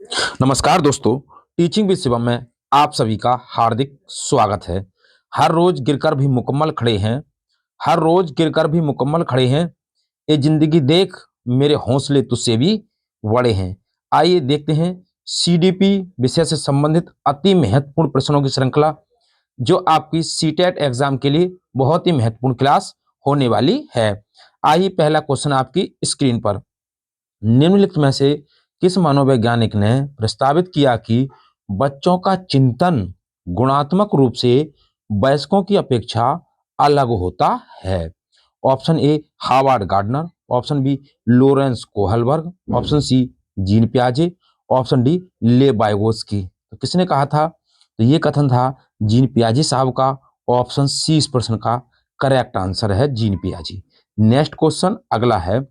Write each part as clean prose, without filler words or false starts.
नमस्कार दोस्तों, teaching with Shivam में आप सभी का हार्दिक स्वागत है। हर रोज गिरकर भी मुकम्मल खड़े हैं, हर रोज गिरकर भी मुकम्मल खड़े हैं। ये जिंदगी देख मेरे हौसले तुझसे भी बड़े हैं। आइए देखते हैं सीडीपी विषय से संबंधित अति महत्वपूर्ण प्रश्नों की श्रृंखला, जो आपकी सीटेट एग्जाम के लिए बहुत ही महत्वपूर्ण क्लास होने वाली है। आइए पहला क्वेश्चन आपकी स्क्रीन पर। निम्नलिखित में से किस मनोवैज्ञानिक ने प्रस्तावित किया कि बच्चों का चिंतन गुणात्मक रूप से वयस्कों की अपेक्षा अलग होता है? Option A Howard Gardner, option B Lawrence Kohlberg, option C Jean पियाजे, ऑप्शन डी ले बाइगोस्की। तो किसने कहा था? तो ये कथन था जीन पियाजे साहब का। ऑप्शन सी इस प्रश्न का करेक्ट आंसर है, जीन पियाजे। नेक्स्ट क्वेश्चन अगला है।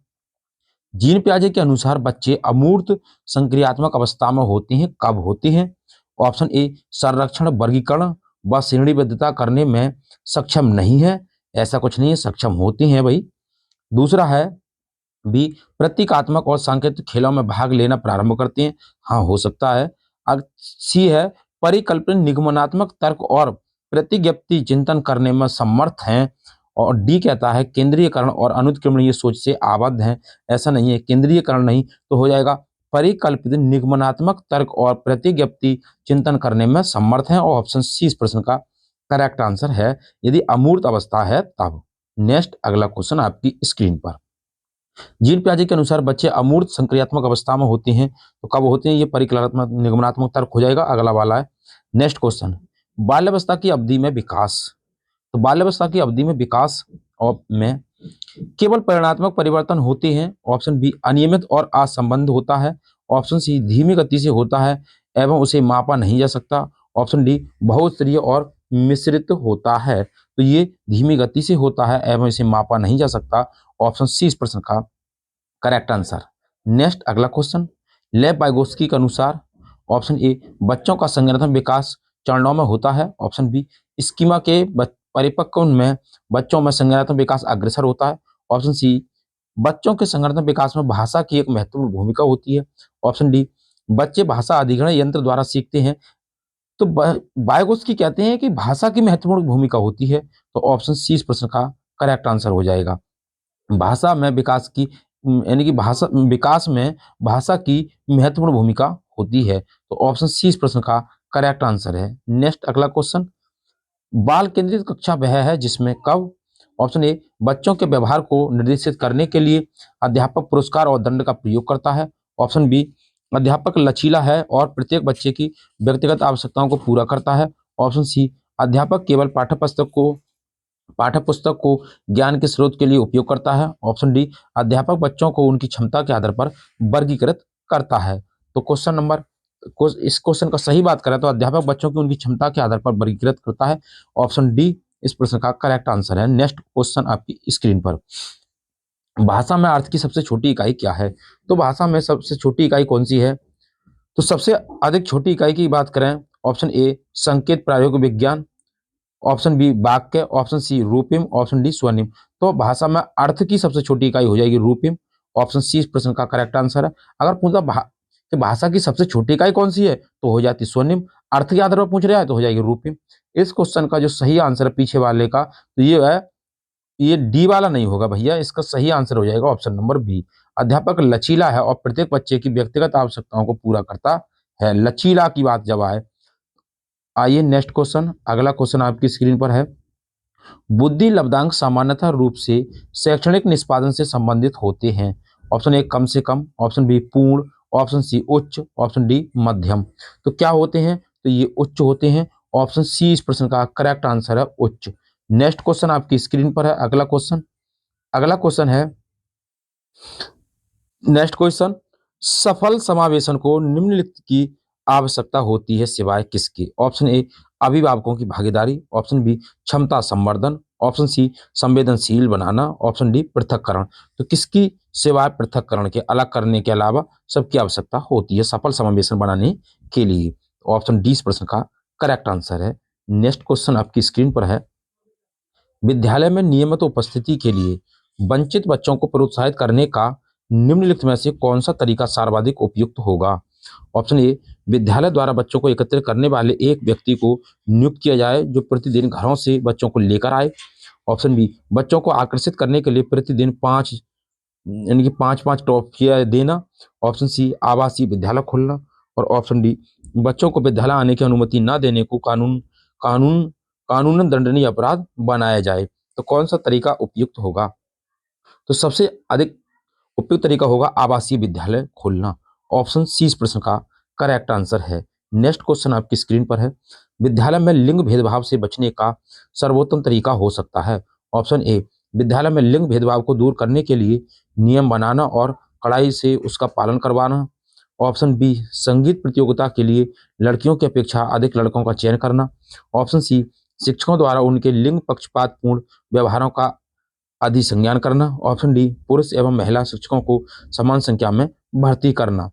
जीन पियाजे के अनुसार बच्चे अमूर्त संक्रियात्मक अवस्था में होते हैं, कब होते हैं? ऑप्शन ए संरक्षण वर्गीकरण व श्रेणीबद्धता करने में सक्षम नहीं है, ऐसा कुछ नहीं है, सक्षम होते हैं भाई। दूसरा है बी प्रतीकात्मक और सांकेतिक खेलों में भाग लेना प्रारंभ करते हैं, हाँ हो सकता है। सी है परिकल्पना निगमनात्मक तर्क और प्रतिज्ञप्ति चिंतन करने में समर्थ हैं। और डी कहता है केंद्रीयकरण और अनुत्क्रमणीय सोच से आबद्ध हैं, ऐसा नहीं है, केंद्रीयकरण नहीं तो हो जाएगा परिकल्पित निगमनात्मक तर्क और प्रतिज्ञप्ति चिंतन करने में समर्थ हैं, और ऑप्शन सी इस प्रश्न का करेक्ट आंसर है, यदि अमूर्त अवस्था है तब। नेक्स्ट अगला क्वेश्चन आपकी स्क्रीन पर। जीन पियाजे के अनुसार बच्चे अमूर्त संक्रियात्मक अवस्था में होते हैं, तो कब होते हैं? ये परिकल्पनात्मक निगमनात्मक तर्क हो जाएगा, अगला वाला है। नेक्स्ट क्वेश्चन, बाल्यावस्था की अवधि में विकास। तो बाल्यावस्था की अवधि में विकास और में केवल परिणात्मक परिवर्तन होते हैं। ऑप्शन बी अनियमित और असंबद्ध होता है, ऑप्शन सी धीमी गति से होता है एवं उसे मापा नहीं जा सकता, ऑप्शन डी बहुस्तरीय और मिश्रित होता है। तो ये धीमी गति से होता है एवं इसे मापा नहीं जा सकता, ऑप्शन सी इस प्रश्न का करेक्ट आंसर। नेक्स्ट अगला क्वेश्चन, लेव वाइगोत्स्की के अनुसार ऑप्शन ए बच्चों का संगठन विकास चरणों में होता है, ऑप्शन बी स्कीमा के परिपक्व में बच्चों में संज्ञानात्मक विकास अग्रसर होता है, ऑप्शन सी बच्चों के संगठन विकास में भाषा की एक महत्वपूर्ण भूमिका होती है, ऑप्शन डी बच्चे भाषा अधिग्रहण यंत्र द्वारा सीखते हैं। तो वाइगोत्स्की कहते हैं कि भाषा की महत्वपूर्ण भूमिका होती है, तो ऑप्शन सी इस प्रश्न का करेक्ट आंसर हो जाएगा। भाषा में विकास की यानी कि भाषा विकास में भाषा की महत्वपूर्ण भूमिका होती है, तो ऑप्शन सी इस प्रश्न का करेक्ट आंसर है। नेक्स्ट अगला क्वेश्चन, बाल केंद्रित कक्षा वह है जिसमें कब? ऑप्शन ए बच्चों के व्यवहार को निर्देशित करने के लिए अध्यापक पुरस्कार और दंड का प्रयोग करता है, ऑप्शन बी अध्यापक लचीला है और प्रत्येक बच्चे की व्यक्तिगत आवश्यकताओं को पूरा करता है, ऑप्शन सी अध्यापक केवल पाठ्यपुस्तक को ज्ञान के स्रोत के लिए उपयोग करता है, ऑप्शन डी अध्यापक बच्चों को उनकी क्षमता के आधार पर वर्गीकृत करता है। तो क्वेश्चन नंबर इस क्वेश्चन का सही बात करें तो अध्यापक बच्चों की उनकी क्षमता के आधार पर वर्गीकृत करता है, ऑप्शन डी इस प्रश्न का करेक्ट आंसर है। नेक्स्ट क्वेश्चन आपकी स्क्रीन पर, भाषा में अर्थ की सबसे छोटी इकाई क्या है? तो भाषा में सबसे छोटी इकाई कौन सी है? तो सबसे अधिक छोटी इकाई की बात करें, ऑप्शन ए संकेत प्रायोगिक विज्ञान, ऑप्शन बी वाक्य, ऑप्शन सी रूपिम, ऑप्शन डी स्वनिम। तो भाषा में अर्थ की सबसे छोटी इकाई हो जाएगी रूपिम, ऑप्शन सी इस प्रश्न का करेक्ट आंसर है। अगर पूछा कि भाषा की सबसे छोटी इकाई कौन सी है, तो हो जाती स्वनिम। अर्थ के आधार पर पूछ रहा है तो हो जाएगी रूपिम। इस क्वेश्चन का जो सही आंसर है पीछे वाले का, तो ये है, ये डी वाला नहीं होगा भैया, इसका सही आंसर हो जाएगा ऑप्शन नंबर बी। अध्यापक लचीला है और प्रत्येक बच्चे की व्यक्तिगत आवश्यकताओं को पूरा करता है, लचीला की बात जब आए। आइए नेक्स्ट क्वेश्चन, अगला क्वेश्चन आपकी स्क्रीन पर है। बुद्धि लब्धांक सामान्यतः रूप से शैक्षणिक निष्पादन से संबंधित होते हैं, ऑप्शन ए कम से कम, ऑप्शन बी पूर्ण, ऑप्शन सी उच्च, ऑप्शन डी मध्यम। तो क्या होते हैं? तो ये उच्च होते हैं, ऑप्शन सी इस प्रश्न का करेक्ट आंसर है, उच्च। नेक्स्ट क्वेश्चन आपकी स्क्रीन पर है, अगला क्वेश्चन है। नेक्स्ट क्वेश्चन, सफल समावेशन को निम्नलिखित की आवश्यकता होती है सिवाय किसके? ऑप्शन ए अभिभावकों की भागीदारी, ऑप्शन बी क्षमता संवर्धन, ऑप्शन सी संवेदनशील बनाना, ऑप्शन डी पृथक्करण। तो किसकी सिवाय पृथक्करण के, अलग करने के अलावा सबकी आवश्यकता होती है सफल समावेशन बनाने के लिए? ऑप्शन डी इस प्रश्न का करेक्ट आंसर है। नेक्स्ट क्वेश्चन आपकी स्क्रीन पर है। विद्यालय में नियमित उपस्थिति के लिए वंचित बच्चों को प्रोत्साहित करने का निम्नलिखित में से कौन सा तरीका सर्वाधिक उपयुक्त होगा? ऑप्शन ए, विद्यालय द्वारा बच्चों को एकत्रित करने वाले एक व्यक्ति को नियुक्त किया जाए जो प्रतिदिन घरों से बच्चों को लेकर आए। ऑप्शन बी, बच्चों को आकर्षित करने के लिए प्रतिदिन 5 यानी कि 5-5 टॉफियाँ देना। ऑप्शन सी, आवासीय विद्यालय खोलना। और ऑप्शन डी, बच्चों को विद्यालय आने की अनुमति न देने को कानून कानूनन दंडनीय अपराध बनाया जाए। तो कौन सा तरीका उपयुक्त होगा? तो सबसे अधिक उपयुक्त तरीका होगा आवासीय विद्यालय खोलना। ऑप्शन सी इस प्रश्न का करेक्ट आंसर है। नेक्स्ट क्वेश्चन आपकी स्क्रीन पर है, विद्यालय में लिंग भेदभाव से बचने का सर्वोत्तम तरीका हो सकता है। ऑप्शन ए, विद्यालय में लिंग भेदभाव को दूर करने के लिए नियम बनाना और कड़ाई से उसका पालन करवाना। ऑप्शन बी, संगीत प्रतियोगिता के लिए लड़कियों की अपेक्षा अधिक लड़कों का चयन करना। ऑप्शन सी, शिक्षकों द्वारा उनके लिंग पक्षपातपूर्ण व्यवहारों का अधिसंज्ञान करना। ऑप्शन डी, पुरुष एवं महिला शिक्षकों को समान संख्या में भर्ती करना।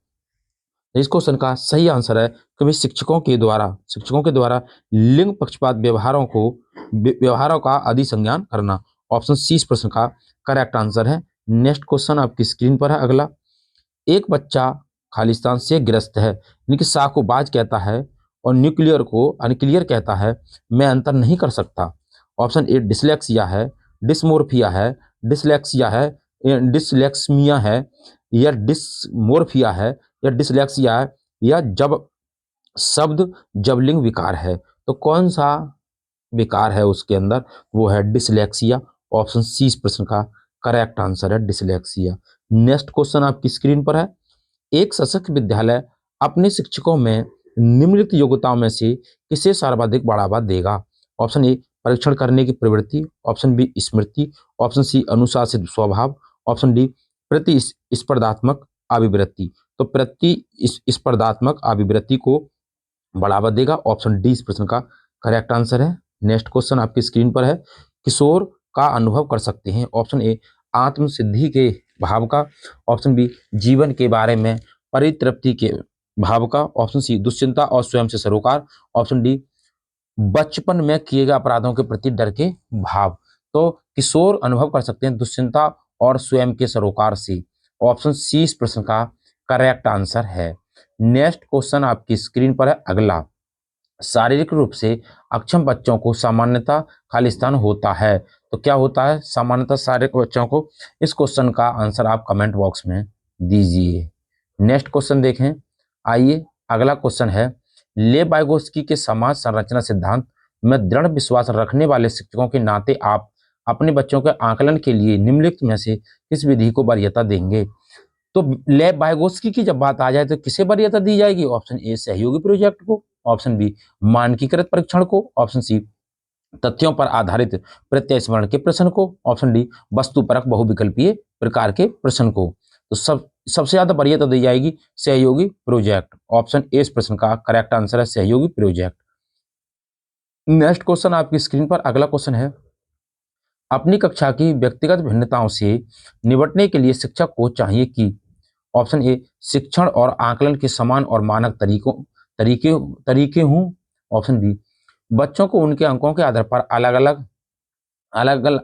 इस क्वेश्चन का सही आंसर है कि भाई शिक्षकों के द्वारा लिंग पक्षपात व्यवहारों का अधिसंज्ञान करना। ऑप्शन सी इस प्रश्न का करेक्ट आंसर है। नेक्स्ट क्वेश्चन आपकी स्क्रीन पर है अगला, एक बच्चा खालिस्तान से ग्रस्त है, यानी कि सा को बाज कहता है और न्यूक्लियर को अनक्लियर कहता है, मैं अंतर नहीं कर सकता। ऑप्शन ए, डिसलेक्सिया है, डिसमोर्फिया है, डिसलेक्सिया है, डिसलेक्समिया है, या डिसमोर्फिया है, या डिसलेक्सिया है, या शब्द जबलिंग विकार है। तो कौन सा विकार है उसके अंदर? वो है डिसलेक्सिया। ऑप्शन सी इस प्रश्न का करेक्ट आंसर है, डिसलेक्सिया। नेक्स्ट क्वेश्चन आपकी स्क्रीन पर है, एक सशक्त विद्यालय अपने शिक्षकों में निम्नलिखित योग्यताओं में से किसे सर्वाधिक बढ़ावा देगा? ऑप्शन ए, परीक्षण करने की प्रवृत्ति। ऑप्शन बी, स्मृति। ऑप्शन सी, अनुशासित स्वभाव। ऑप्शन डी, स्पर्धात्मक अभिवृत्ति। तो स्पर्धात्मक अभिवृत्ति को बढ़ावा देगा। ऑप्शन डी इस प्रश्न का करेक्ट आंसर है। नेक्स्ट क्वेश्चन आपकी स्क्रीन पर है, किशोर का अनुभव कर सकते हैं। ऑप्शन ए, आत्मसिद्धि के भाव का। ऑप्शन बी, जीवन के बारे में परितृप्ति के भाव का। ऑप्शन सी, दुश्चिंता और स्वयं से सरोकार। ऑप्शन डी, बचपन में किए गए अपराधों के प्रति डर के भाव। तो किशोर अनुभव कर सकते हैं दुश्चिंता और स्वयं के सरोकार से। ऑप्शन सी इस प्रश्न का करेक्ट आंसर है। नेक्स्ट क्वेश्चन आपकी स्क्रीन पर है अगला, शारीरिक रूप से अक्षम बच्चों को सामान्यतः खालिस्तान होता है। तो क्या होता है सामान्यतः शारीरिक बच्चों को? इस क्वेश्चन का आंसर आप कमेंट बॉक्स में दीजिए। नेक्स्ट क्वेश्चन देखें, आइए अगला क्वेश्चन है, लेव वाइगोत्स्की के समाज संरचना सिद्धांत में दृढ़ विश्वास रखने वाले शिक्षकों के नाते आप अपने बच्चों के आकलन के लिए निम्नलिखित में से किस विधि को वरीयता देंगे? तो लेव वाइगोत्स्की की जब बात आ जाए तो किसे वरीयता दी जाएगी? ऑप्शन ए, सहयोगी प्रोजेक्ट को। ऑप्शन बी, मानकीकृत परीक्षण को। ऑप्शन सी, तथ्यों पर आधारित प्रत्यास्मरण के प्रश्न को। ऑप्शन डी, वस्तुपरक बहुविकल्पीय प्रकार के प्रश्न को। तो सबसे ज्यादा वरीयता दी जाएगी सहयोगी प्रोजेक्ट। ऑप्शन ए इस प्रश्न का करेक्ट आंसर है, सहयोगी प्रोजेक्ट। नेक्स्ट क्वेश्चन आपकी स्क्रीन पर अगला क्वेश्चन है, अपनी कक्षा की व्यक्तिगत भिन्नताओं से निपटने के लिए शिक्षक को चाहिए कि? ऑप्शन ए, शिक्षण और आकलन के समान और मानक तरीके हों। ऑप्शन बी, बच्चों को उनके अंकों के आधार पर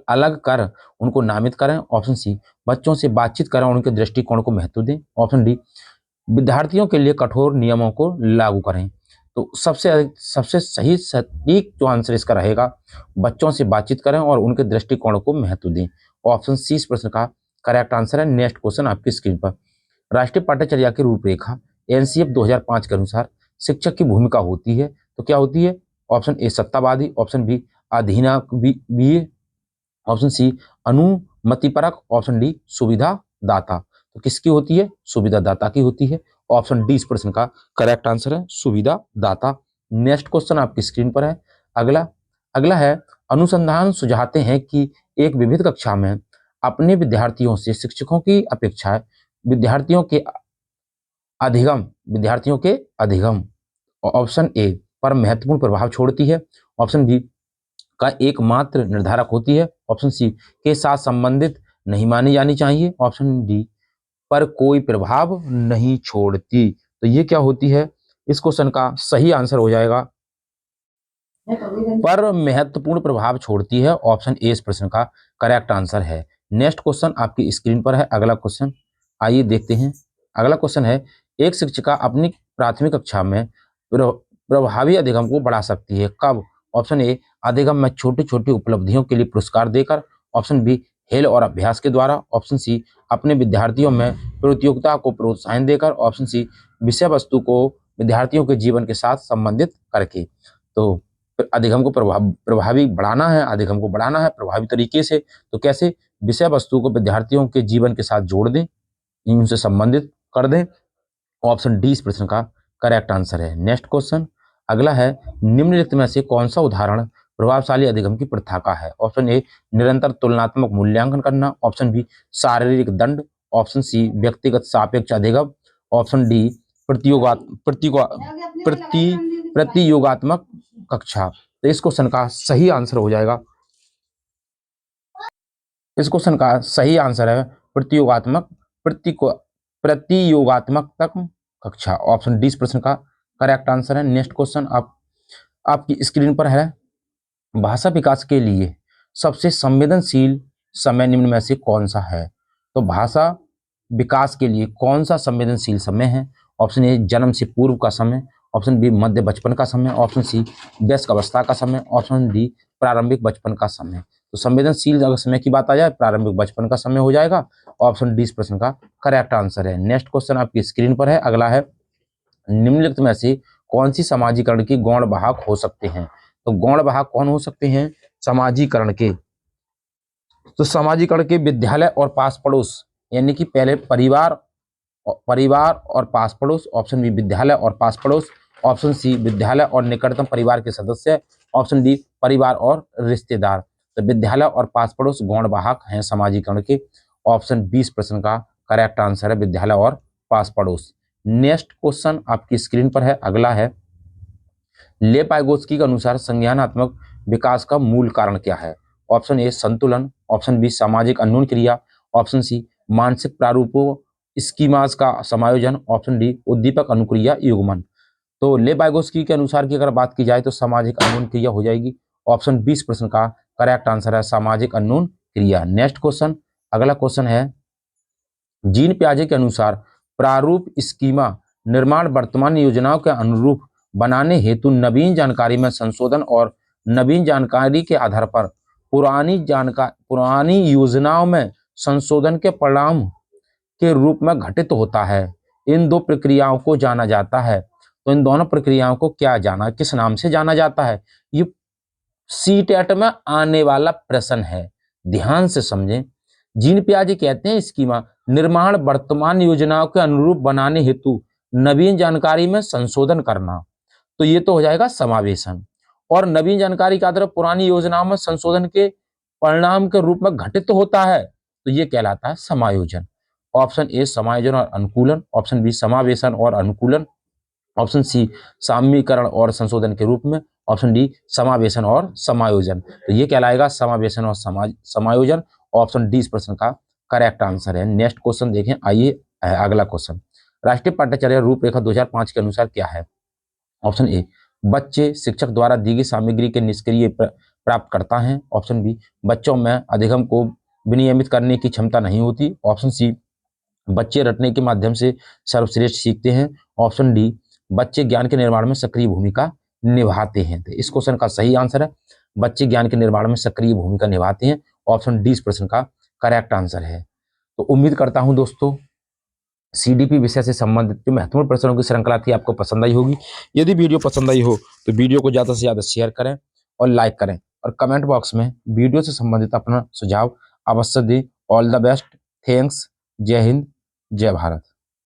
अलग कर उनको नामित करें। ऑप्शन सी, बच्चों से बातचीत करें और उनके दृष्टिकोण को महत्व दें। ऑप्शन डी, विद्यार्थियों के लिए कठोर नियमों को लागू करें। तो सबसे सही सटीक जो आंसर इसका रहेगा, बच्चों से बातचीत करें और उनके दृष्टिकोण को महत्व दें। ऑप्शन सी इस प्रश्न का करेक्ट आंसर है। नेक्स्ट क्वेश्चन आपकी स्क्रीन पर, राष्ट्रीय पाठ्यचर्या की रूपरेखा एनसीएफ 2005 के अनुसार शिक्षक की भूमिका होती है। तो क्या होती है? ऑप्शन ए, सत्तावादी। ऑप्शन बी, अधीनात्मक। ऑप्शन सी, अनुमतिपरक। ऑप्शन डी, सुविधादाता। तो किसकी होती है? सुविधादाता की होती है। ऑप्शन डी इस प्रश्न का करेक्ट आंसर है, सुविधादाता। नेक्स्ट क्वेश्चन आपकी स्क्रीन पर है अगला है, अनुसंधान सुझाते हैं कि एक विविध कक्षा में अपने विद्यार्थियों से शिक्षकों की अपेक्षा विद्यार्थियों के अधिगम ऑप्शन ए पर महत्वपूर्ण प्रभाव छोड़ती है। ऑप्शन बी का एकमात्र निर्धारक होती है। ऑप्शन सी के साथ संबंधित नहीं मानी जानी चाहिए। ऑप्शन डी पर कोई प्रभाव नहीं छोड़ती। तो ये क्या होती है? इस क्वेश्चन का सही आंसर हो जाएगा पर महत्वपूर्ण प्रभाव छोड़ती है। ऑप्शन ए इस प्रश्न का करेक्ट आंसर है। नेक्स्ट क्वेश्चन आपकी स्क्रीन पर है अगला क्वेश्चन, आइए देखते हैं। अगला क्वेश्चन है, एक शिक्षिका अपनी प्राथमिक कक्षा में प्रभावी अधिगम को बढ़ा सकती है। कब? ऑप्शन ए, अधिगम में छोटी छोटी उपलब्धियों के लिए पुरस्कार देकर। ऑप्शन बी, खेल और अभ्यास के द्वारा। ऑप्शन सी, अपने विद्यार्थियों में प्रतियोगिता को प्रोत्साहन देकर। ऑप्शन सी, विषय वस्तु को विद्यार्थियों के जीवन के साथ संबंधित करके। तो अधिगम को प्रभावी बढ़ाना है, अधिगम को बढ़ाना है प्रभावी तरीके से, तो कैसे? विषय वस्तु को विद्यार्थियों के जीवन के साथ जोड़ दें, इनसे संबंधित कर दें। ऑप्शन डी इस प्रश्न का करेक्ट आंसर है। नेक्स्ट क्वेश्चन अगला है, निम्नलिखित में से कौन सा उदाहरण प्रभावशाली अधिगम की प्रथा का है? ऑप्शन ए, निरंतर तुलनात्मक मूल्यांकन करना। ऑप्शन बी, शारीरिक दंड। ऑप्शन सी, व्यक्तिगत सापेक्ष अधिगम। ऑप्शन डी, प्रतियोगात्मक कक्षा। तो इस क्वेश्चन का सही आंसर हो जाएगा, इस क्वेश्चन का सही आंसर है प्रतियोगात्मक कक्षा। ऑप्शन डी इस प्रश्न का करेक्ट आंसर है। नेक्स्ट क्वेश्चन आपकी स्क्रीन पर है, भाषा विकास के लिए सबसे संवेदनशील समय निम्न में से कौन सा है? तो भाषा विकास के लिए कौन सा संवेदनशील समय है? ऑप्शन ए, जन्म से पूर्व का समय। ऑप्शन बी, मध्य बचपन का समय। ऑप्शन सी, वयस्क अवस्था का समय। ऑप्शन डी, प्रारंभिक बचपन का समय। तो संवेदनशील अगर समय की बात आ जाए, प्रारंभिक बचपन का समय हो जाएगा। ऑप्शन डी इस प्रश्न का करेक्ट आंसर है। नेक्स्ट क्वेश्चन आपकी स्क्रीन पर है, अगला है, निम्नलिखित में से कौन सी समाजीकरण की गौण वाहक हो सकते हैं? तो गौण वाहक कौन हो सकते हैं समाजीकरण के? तो समाजीकरण के विद्यालय और पास पड़ोस, यानी कि पहले परिवार और पास पड़ोस। ऑप्शन बी, विद्यालय और पास पड़ोस। ऑप्शन सी, विद्यालय और निकटतम परिवार के सदस्य। ऑप्शन डी, परिवार और रिश्तेदार। तो विद्यालय और पास पड़ोस गौण वाहक हैं समाजीकरण के। ऑप्शन बी इस प्रश्न का करेक्ट आंसर है, विद्यालय और पास पड़ोस। नेक्स्ट क्वेश्चन आपकी स्क्रीन पर है, अगला है, लेपाइगोस्की के अनुसार संज्ञानात्मक विकास का मूल कारण क्या है? ऑप्शन ए, संतुलन। ऑप्शन बी, सामाजिक अन्योन्य क्रिया। ऑप्शन सी, मानसिक प्रारूपों स्कीमास का समायोजन। ऑप्शन डी, उद्दीपक अनुक्रिया युग्मन। तो लेपाइगोस्की के अनुसार की अगर बात की जाए तो सामाजिक अन्योन्य क्रिया हो जाएगी। ऑप्शन बी इस प्रश्न का करेक्ट आंसर है, सामाजिक अन्योन्य क्रिया। नेक्स्ट क्वेश्चन अगला क्वेश्चन है, जीन पियाजे के अनुसार प्रारूप स्कीमा निर्माण वर्तमान योजनाओं के अनुरूप बनाने हेतु नवीन जानकारी में संशोधन और नवीन जानकारी के आधार पर पुरानी योजनाओं में संशोधन के परिणाम के रूप में घटित होता है। इन दो प्रक्रियाओं को जाना जाता है। तो इन दोनों प्रक्रियाओं को किस नाम से जाना जाता है? ये सीटेट में आने वाला प्रश्न है, ध्यान से समझें। जीन पियाजे कहते हैं स्कीमा निर्माण वर्तमान योजनाओं के अनुरूप बनाने हेतु नवीन जानकारी में संशोधन करना, तो ये तो हो जाएगा समावेशन। और नवीन जानकारी का आधार पुरानी योजनाओं में संशोधन के परिणाम के रूप में घटित होता है, तो ये कहलाता है समायोजन। ऑप्शन ए, समायोजन और अनुकूलन। ऑप्शन बी, समावेशन और अनुकूलन। ऑप्शन सी, साम्यीकरण और संशोधन के रूप में। ऑप्शन डी, समावेशन और समायोजन। तो ये कहलाएगा समावेशन और समायोजन। ऑप्शन डी इस प्रश्न का करेक्ट आंसर है। नेक्स्ट क्वेश्चन देखें, आइए अगला क्वेश्चन, राष्ट्रीय पाठ्यचर्या रूपरेखा 2005 के अनुसार क्या है? ऑप्शन ए, बच्चे शिक्षक द्वारा दी गई सामग्री के निष्क्रिय प्राप्त करता है। ऑप्शन बी, बच्चों में अधिगम को विनियमित करने की क्षमता नहीं होती। ऑप्शन सी, बच्चे रटने के माध्यम से सर्वश्रेष्ठ सीखते हैं। ऑप्शन डी, बच्चे ज्ञान के निर्माण में सक्रिय भूमिका निभाते हैं। तो इस क्वेश्चन का सही आंसर है, बच्चे ज्ञान के निर्माण में सक्रिय भूमिका निभाते हैं। ऑप्शन डी इस प्रश्न का करेक्ट आंसर है। तो उम्मीद करता हूं दोस्तों सीडीपी विषय से संबंधित जो महत्वपूर्ण प्रश्नों की श्रृंखला थी आपको पसंद आई होगी। यदि वीडियो पसंद आई हो तो वीडियो को ज़्यादा से ज़्यादा शेयर करें और लाइक करें, और कमेंट बॉक्स में वीडियो से संबंधित अपना सुझाव अवश्य दें। ऑल द बेस्ट, थैंक्स, जय हिंद, जय भारत।